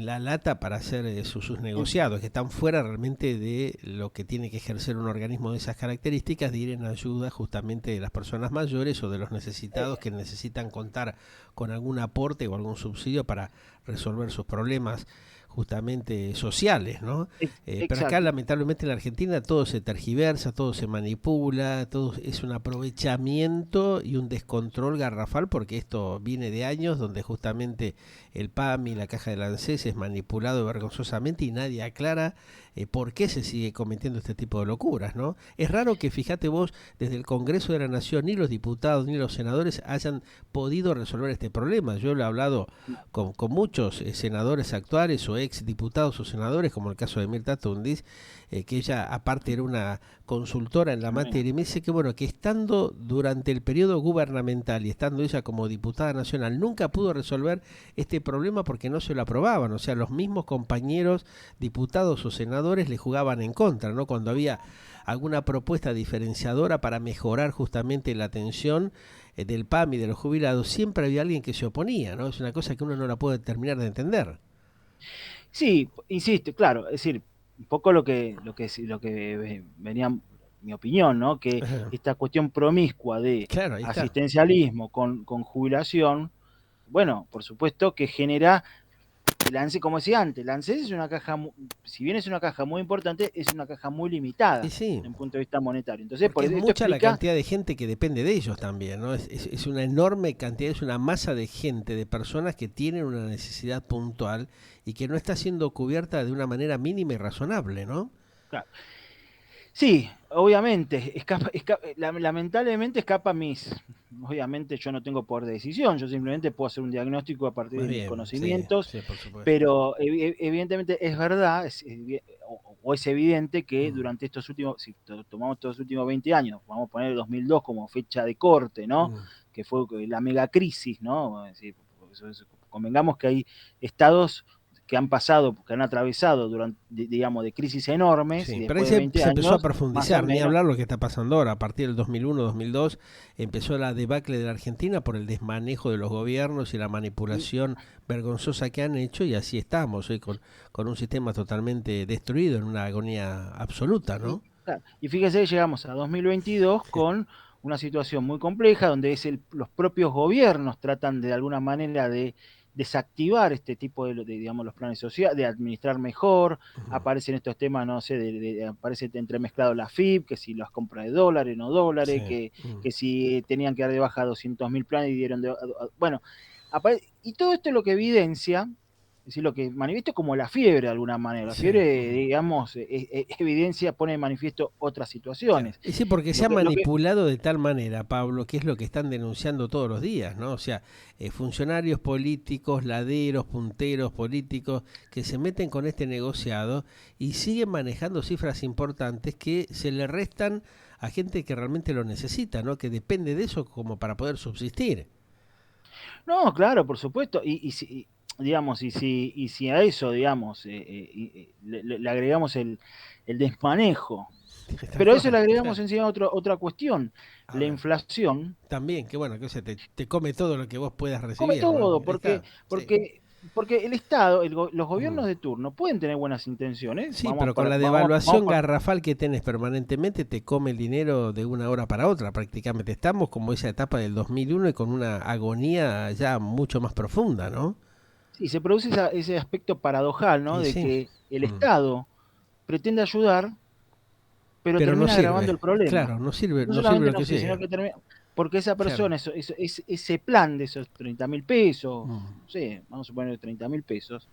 la lata para hacer sus En- negociados, que están fuera realmente de lo que tiene que ejercer un organismo de esas características, de ir en ayuda justamente de las personas mayores o de los necesitados que necesitan contar con algún aporte o algún subsidio para resolver sus problemas justamente sociales, ¿no? Pero acá Exacto. lamentablemente en la Argentina todo se tergiversa, todo se manipula, todo es un aprovechamiento y un descontrol garrafal porque esto viene de años donde justamente el PAMI, la caja del ANSES es manipulado vergonzosamente y nadie aclara por qué se sigue cometiendo este tipo de locuras, ¿no? Es raro que, fíjate vos, desde el Congreso de la Nación ni los diputados ni los senadores hayan podido resolver este problema. Yo lo he hablado con muchos senadores actuales o ex diputados o senadores, como el caso de Mirta Tundis, que ella aparte era una consultora en la materia, y me dice que bueno, que estando durante el periodo gubernamental y estando ella como diputada nacional, nunca pudo resolver este problema porque no se lo aprobaban, o sea, los mismos compañeros diputados o senadores le jugaban en contra, ¿no? Cuando había alguna propuesta diferenciadora para mejorar justamente la atención del PAM y de los jubilados, siempre había alguien que se oponía, ¿no? Es una cosa que uno no la puede terminar de entender. Sí, insisto, claro, es decir, un poco lo que venía mi opinión, ¿no? Que Ajá. esta cuestión promiscua de Claro, ahí está. asistencialismo con jubilación, bueno, por supuesto que genera el ANSES, como decía antes, el ANSES es una caja, si bien es una caja muy importante, es una caja muy Y limitada sí, desde un punto de vista monetario. Entonces, porque por es eso esto mucha la explica, cantidad de gente que depende de ellos también, ¿no? Es una enorme cantidad, es una masa de gente, de personas que tienen una necesidad puntual y que no está siendo cubierta de una manera mínima y razonable, ¿no? claro, sí, obviamente, lamentablemente escapa obviamente yo no tengo poder de decisión, yo simplemente puedo hacer un diagnóstico a partir Más de mis bien, sí, conocimientos, sí, por supuesto. pero evidentemente es verdad, o es evidente que Mm, durante estos últimos, si tomamos estos últimos 20 años, vamos a poner el 2002 como fecha de corte, ¿no? mm. Que fue la megacrisis, ¿no? Es decir, convengamos que hay estados que han pasado, que han atravesado durante, digamos, de crisis enormes y Sí, pero ahí después de 20 se empezó a años, más o profundizar, ni menos, hablar lo que está pasando ahora. A partir del 2001, 2002, empezó la debacle de la Argentina por el desmanejo de los gobiernos y la manipulación vergonzosa que han hecho, y así estamos hoy con un sistema totalmente destruido, en una agonía absoluta, ¿no? claro, y fíjese que llegamos a 2022 con una situación muy compleja donde los propios gobiernos tratan de alguna manera de desactivar este tipo digamos, los planes sociales, de administrar mejor, Ujú. aparecen estos temas, no sé, aparece entremezclado la FIP, que si las compras de dólares, no dólares, Sí. Mm. que si tenían que dar de baja 200.000 planes y dieron bueno, y todo esto es lo que evidencia, es decir, lo que manifiesta como la fiebre de alguna manera. La Sí. fiebre, Ujú. digamos, evidencia, pone de manifiesto otras Claro. situaciones. Y sí, porque se Lo ha que, lo que, manipulado de tal manera, Pablo, que es lo que están denunciando todos los días, ¿no? O sea, funcionarios políticos, laderos, punteros políticos, que se meten con este negociado y siguen manejando cifras importantes que se le restan a gente que realmente lo necesita, ¿no? Que depende de eso como para poder subsistir. no, claro, por supuesto. Digamos, y si a eso, digamos, le agregamos el desmanejo, Tal pero a eso le cual, agregamos claro. encima otra cuestión, A la ver, inflación. también, que bueno, que te come todo lo que vos puedas Come recibir, ¿no? todo, Ahí porque, está, sí. porque, porque el Estado, los Mm. gobiernos de turno pueden tener buenas intenciones, Sí, pero con la devaluación garrafal que tenés permanentemente te come el dinero de una hora para otra prácticamente. Estamos como esa etapa del 2001 y con una agonía ya mucho más profunda, ¿no? sí, se produce ese aspecto paradojal, ¿no? Y De sí, que el mm, Estado pretende ayudar, pero pero no termina agravando sirve. el problema. Claro, No no sirve solamente lo no que sé, sino llega. que termina, porque esa Claro. persona, ese plan de esos 30.000 pesos, Mm, no sé, vamos a suponer 30.000 pesos,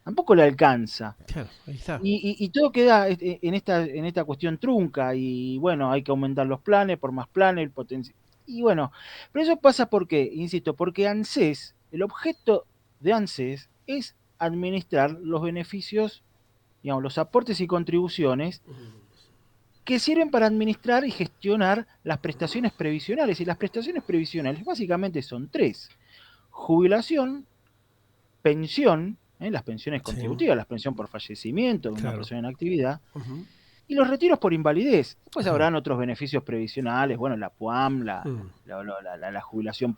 tampoco le alcanza. claro, ahí está. Y todo queda en esta cuestión trunca, y bueno, hay que aumentar los planes, por más planes, el potencial. Y bueno, pero eso pasa porque, insisto, porque ANSES, el objeto de ANSES es administrar los beneficios, digamos, los aportes y contribuciones que sirven para administrar y gestionar las prestaciones previsionales. Y las prestaciones previsionales básicamente son tres: jubilación, pensión, las pensiones Sí, contributivas, la pensión por fallecimiento de una claro. persona en actividad, Ujú. y los retiros por invalidez. Después Ajá. habrán otros beneficios previsionales, bueno, la PUAM, Mm. la jubilación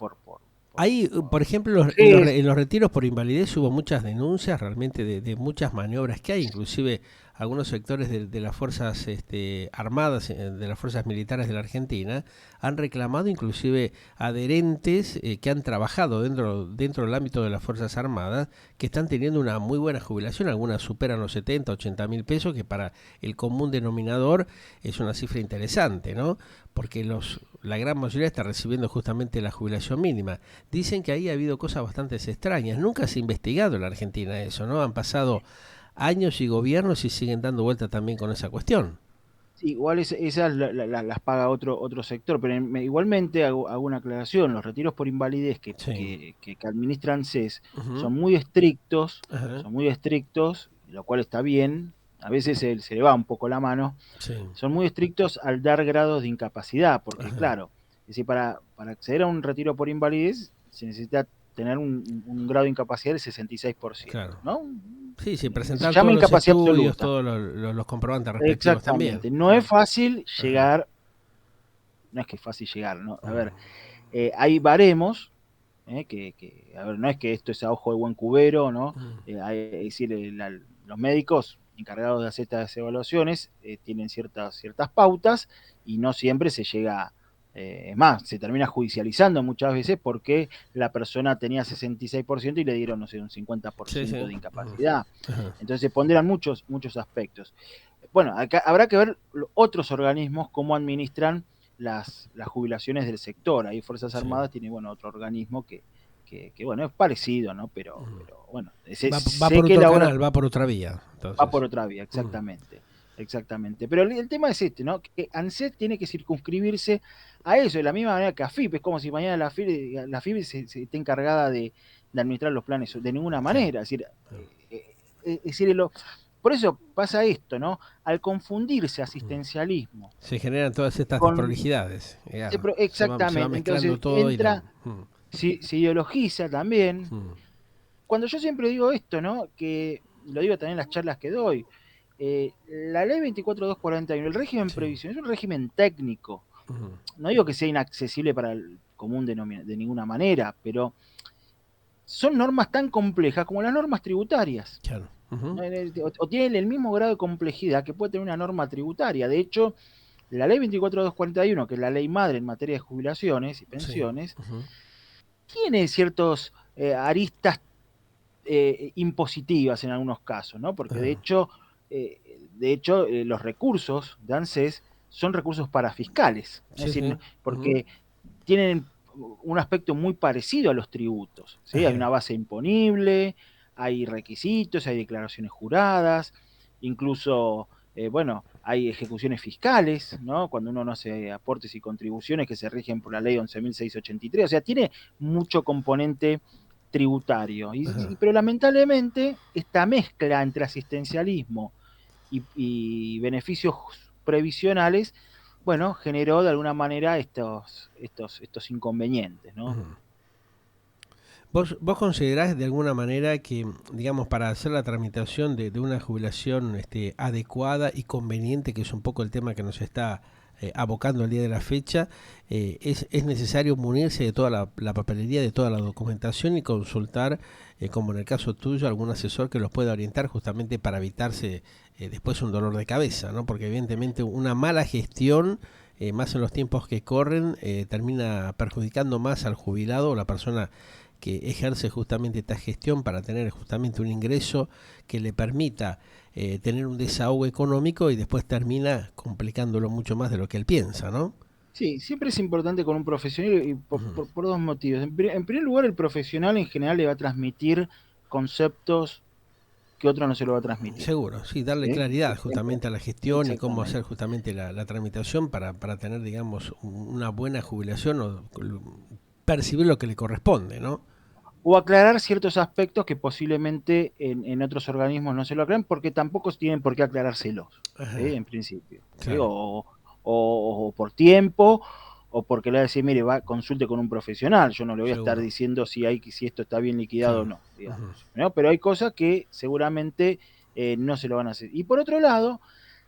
Ahí, por ejemplo, vejez. en los retiros por invalidez hubo muchas denuncias realmente de muchas maniobras que hay, inclusive algunos sectores de las fuerzas armadas, de las fuerzas militares de la Argentina, han reclamado inclusive adherentes que han trabajado dentro del ámbito de las fuerzas armadas, que están teniendo una muy buena jubilación, algunas superan los 70, 80 mil pesos, que para el común denominador es una cifra interesante, ¿no? Porque la gran mayoría está recibiendo justamente la jubilación mínima. Dicen que ahí ha habido cosas bastante extrañas. Nunca se ha investigado en la Argentina eso, ¿no? Han pasado años y gobiernos y siguen dando vuelta también con esa cuestión. Sí, igual esas las paga otro sector, pero igualmente hago una aclaración, los retiros por invalidez Sí. que administran CES Ujú. son muy estrictos, Ajá. lo cual está bien, a veces se le va un poco la mano, Sí. son muy estrictos al dar grados de incapacidad, porque Ajá. claro, es decir, para acceder a un retiro por invalidez se necesita tener un grado de incapacidad del 66%, Claro. ¿no? Sí, sí, Se presentar llama todos los incapacidad estudios, absoluta. todos los comprobantes respectivos también. Exactamente. No es fácil Ajá. llegar, no es que es fácil llegar, ¿no? A ver, Mm. hay baremos, a ver, no es que esto es a ojo de buen cubero, ¿no? Mm. Es decir, los médicos encargados de hacer estas evaluaciones tienen ciertas pautas y no siempre se llega, es más, se termina judicializando muchas veces porque la persona tenía 66% y le dieron, no sé, un Sí, 50% sí. de Ujú. incapacidad. Ajá. Entonces se ponderan muchos aspectos. Bueno, acá habrá que ver otros organismos cómo administran las jubilaciones del sector. Ahí Fuerzas Sí. Armadas tiene, bueno, otro organismo bueno, es parecido, ¿no? Ujú. Pero bueno, Va sé por que otro la obra canal, va por otra vía. va por Entonces. otra vía, Mm. exactamente. Exactamente. Pero el tema es este, ¿no? Que ANSES tiene que circunscribirse a eso, de la misma manera que AFIP. Es como si mañana la FIP se esté encargada de administrar los planes, de ninguna Claro. manera. Claro. Es decir, por eso pasa esto, ¿no? Al confundirse Mm. asistencialismo Se generan todas estas con... desprolijidades. Claro. Se va Exactamente, mezclando entonces todo y no. entra, se ideologiza también. Mm. Cuando yo siempre digo esto, ¿no? Que lo digo también en las charlas que doy, la ley 24241, el régimen Sí. previsional es un régimen técnico. Ujú. No digo que sea inaccesible para el común de ninguna manera, pero son normas tan complejas como las normas tributarias. Claro. Ujú. ¿No? O tienen el mismo grado de complejidad que puede tener una norma tributaria. De hecho, la ley 24241, que es la ley madre en materia de jubilaciones y Sí. pensiones, Ujú. tiene ciertos aristas impositivas en algunos casos, ¿no? Porque Ajá. los recursos de ANSES son recursos parafiscales, es Sí, sí. decir, Ujú. porque tienen un aspecto muy parecido a los tributos, ¿sí? Hay Ajá. una base imponible, hay requisitos, hay declaraciones juradas, incluso, bueno, hay ejecuciones fiscales, ¿no? Cuando uno no hace aportes y contribuciones que se rigen por la ley 11.683, o sea, tiene mucho componente tributario. Ajá. Pero lamentablemente esta mezcla entre asistencialismo y beneficios previsionales, bueno, generó de alguna manera estos inconvenientes, ¿no? Ujú. ¿Vos considerás de alguna manera que, digamos, para hacer la tramitación de una jubilación adecuada y conveniente, que es un poco el tema que nos está abocando el día de la fecha, es necesario munirse de toda la papelería, de toda la documentación y consultar, como en el caso tuyo, algún asesor que los pueda orientar justamente para evitarse después un dolor de cabeza, ¿no? Porque evidentemente una mala gestión, más en los tiempos que corren, termina perjudicando más al jubilado o la persona que ejerce justamente esta gestión para tener justamente un ingreso que le permita tener un desahogo económico y después termina complicándolo mucho más de lo que él piensa, ¿no? Sí, siempre es importante con un profesional y Ujú. por dos motivos. En primer lugar, el profesional en general le va a transmitir conceptos que otro no se lo va a transmitir. Seguro, sí, darle ¿Sí? claridad justamente a la gestión y cómo hacer Exactamente. justamente la tramitación para tener, digamos, una buena jubilación o percibir lo que le corresponde, ¿no? O aclarar ciertos aspectos que posiblemente en otros organismos no se lo aclaran porque tampoco tienen por qué aclarárselos, ¿sí? Ajá, En principio. ¿Sí? claro. O por tiempo, o porque le va a decir, mire, consulte con un profesional. Yo no le voy a estar Seguro, diciendo si esto está bien liquidado o claro. no, Ujú. digamos. ¿No? Pero hay cosas que seguramente no se lo van a hacer. Y por otro lado,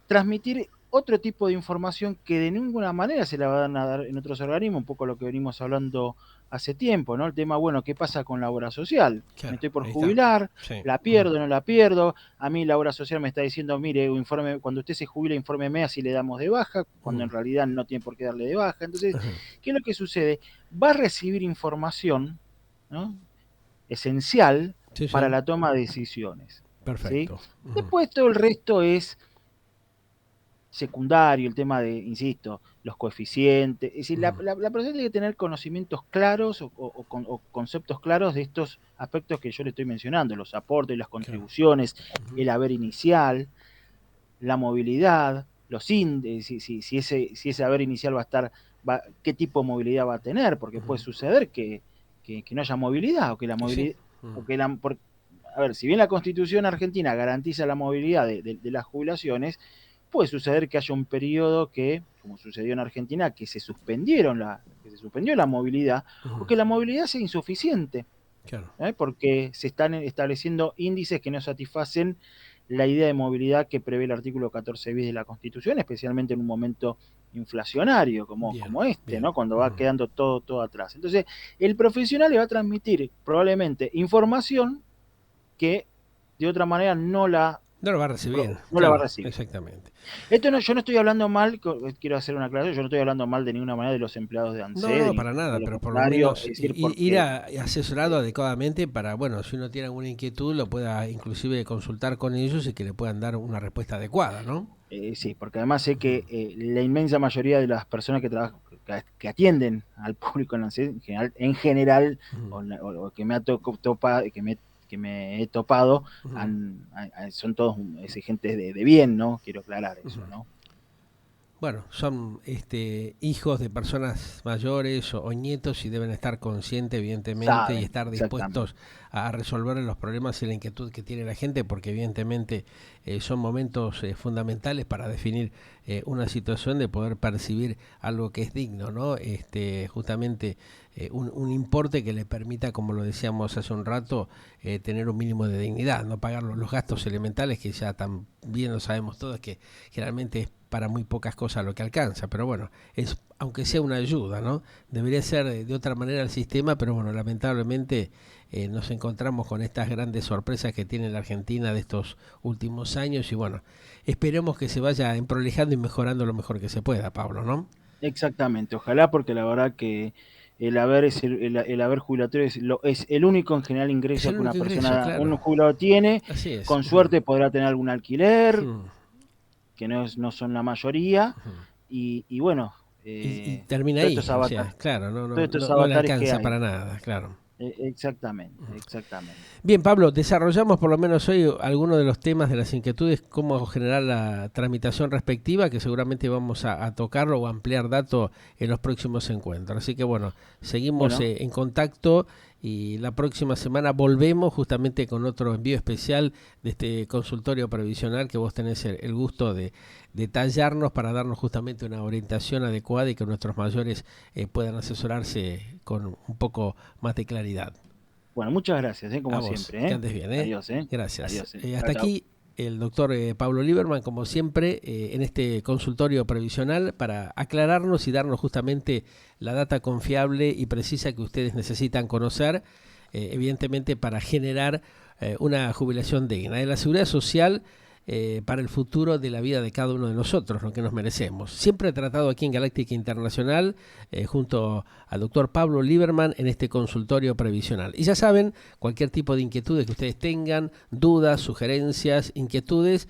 transmitir otro tipo de información que de ninguna manera se la van a dar en otros organismos, un poco lo que venimos hablando hace tiempo, ¿no? El tema, bueno, ¿qué pasa con la obra social? Me Claro, estoy por ahí está. jubilar, Sí. la Ujú. pierdo, no la pierdo. A mí la obra social me está diciendo, mire, informe, cuando usted se jubile, infórmeme así le damos de baja, cuando en Mm. realidad no tiene por qué darle de baja. Entonces, Ajá. ¿qué es lo que sucede? Va a recibir información, ¿no? Esencial Sí, para sí. la toma de decisiones, ¿sí? Perfecto. Ujú. Después todo el resto es secundario, el tema de, insisto, los coeficientes. Es decir, Ujú. la persona tiene que tener conocimientos claros o conceptos claros de estos aspectos que yo le estoy mencionando, los aportes, las Claro. contribuciones, Ujú. el haber inicial, la movilidad. los índices, si ese haber inicial qué tipo de movilidad va a tener, porque puede suceder que no haya movilidad, o que la movilidad, a ver, si bien la Constitución argentina garantiza la movilidad de las jubilaciones, puede suceder que haya un periodo que, como sucedió en Argentina, que se suspendió la movilidad, o que la movilidad sea insuficiente, Claro. porque se están estableciendo índices que no satisfacen la idea de movilidad que prevé el artículo 14 bis de la Constitución, especialmente en un momento inflacionario como este, bien. ¿no? Cuando va quedando todo atrás. Entonces, el profesional le va a transmitir probablemente información que de otra manera no la va a recibir. La va a recibir. Exactamente. Yo no estoy hablando mal, quiero hacer una aclaración, yo no estoy hablando mal de ninguna manera de los empleados de ANSES. No, para nada, pero por lo menos ir asesorado adecuadamente para, bueno, si uno tiene alguna inquietud, lo pueda inclusive consultar con ellos y que le puedan dar una respuesta adecuada, ¿no? Sí, porque además sé que la inmensa mayoría de las personas que trabajan, que atienden al público en ANSES, en general, o que me ha topado, que me he topado, son todos exigentes de bien, ¿no? Quiero aclarar eso, ¿no? Bueno, son hijos de personas mayores o nietos y deben estar conscientes, evidentemente, y estar dispuestos a resolver los problemas y la inquietud que tiene la gente, porque evidentemente son momentos fundamentales para definir una situación de poder percibir algo que es digno, ¿no? Justamente un importe que le permita, como lo decíamos hace un rato, tener un mínimo de dignidad, no pagar los gastos elementales que ya también lo sabemos todos que generalmente es para muy pocas cosas lo que alcanza, pero bueno, es aunque sea una ayuda, ¿no? Debería ser de otra manera el sistema, pero bueno, lamentablemente nos encontramos con estas grandes sorpresas que tiene la Argentina de estos últimos años y bueno, esperemos que se vaya emprolijando y mejorando lo mejor que se pueda, Pablo, ¿no? Exactamente, ojalá, porque la verdad que el haber jubilatorio es el único en general ingreso que una persona, claro, un jubilado tiene. Con suerte podrá tener algún alquiler, que no son la mayoría, y bueno, y termina ahí, o sea, claro, no le alcanza para nada, claro. Exactamente. Bien, Pablo, desarrollamos por lo menos hoy algunos de los temas de las inquietudes, cómo generar la tramitación respectiva, que seguramente vamos a tocarlo o ampliar datos en los próximos encuentros. Así que bueno, seguimos en contacto y la próxima semana volvemos justamente con otro envío especial de este consultorio previsional que vos tenés el gusto de detallarnos para darnos justamente una orientación adecuada y que nuestros mayores puedan asesorarse con un poco más de claridad. Bueno, muchas gracias, como siempre. Que andes bien, Adiós, Gracias. Adiós, hasta aquí el doctor Pablo Lieberman, como siempre, en este consultorio previsional para aclararnos y darnos justamente la data confiable y precisa que ustedes necesitan conocer, evidentemente para generar una jubilación digna. De la seguridad social para el futuro de la vida de cada uno de nosotros, lo que nos merecemos. Siempre he tratado aquí en Galáctica Internacional, junto al doctor Pablo Lieberman, en este consultorio previsional. Y ya saben, cualquier tipo de inquietudes que ustedes tengan, dudas, sugerencias, inquietudes,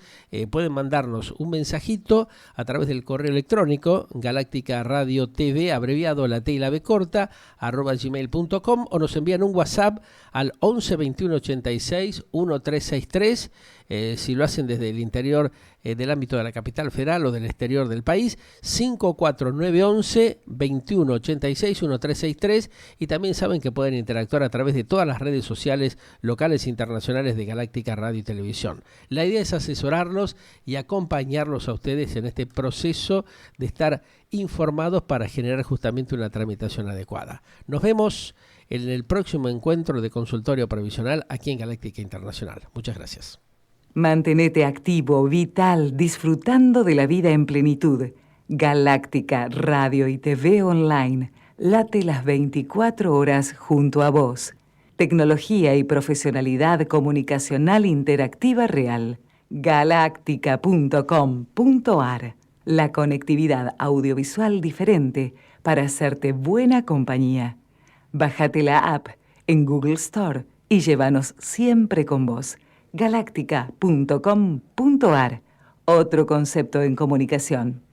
pueden mandarnos un mensajito a través del correo electrónico Galáctica Radio TV, abreviado la T y la B corta, @gmail.com, o nos envían un WhatsApp al 11 21 86 1363. Si lo hacen desde el interior del ámbito de la capital federal o del exterior del país, 54911 2186 1363, y también saben que pueden interactuar a través de todas las redes sociales locales e internacionales de Galáctica Radio y Televisión. La idea es asesorarlos y acompañarlos a ustedes en este proceso de estar informados para generar justamente una tramitación adecuada. Nos vemos en el próximo encuentro de consultorio previsional aquí en Galáctica Internacional. Muchas gracias. Mantenete activo, vital, disfrutando de la vida en plenitud. Galáctica Radio y TV Online. Late las 24 horas junto a vos. Tecnología y profesionalidad comunicacional interactiva real. Galáctica.com.ar. La conectividad audiovisual diferente para hacerte buena compañía. Bájate la app en Google Store y llévanos siempre con vos. Galáctica.com.ar. Otro concepto en comunicación.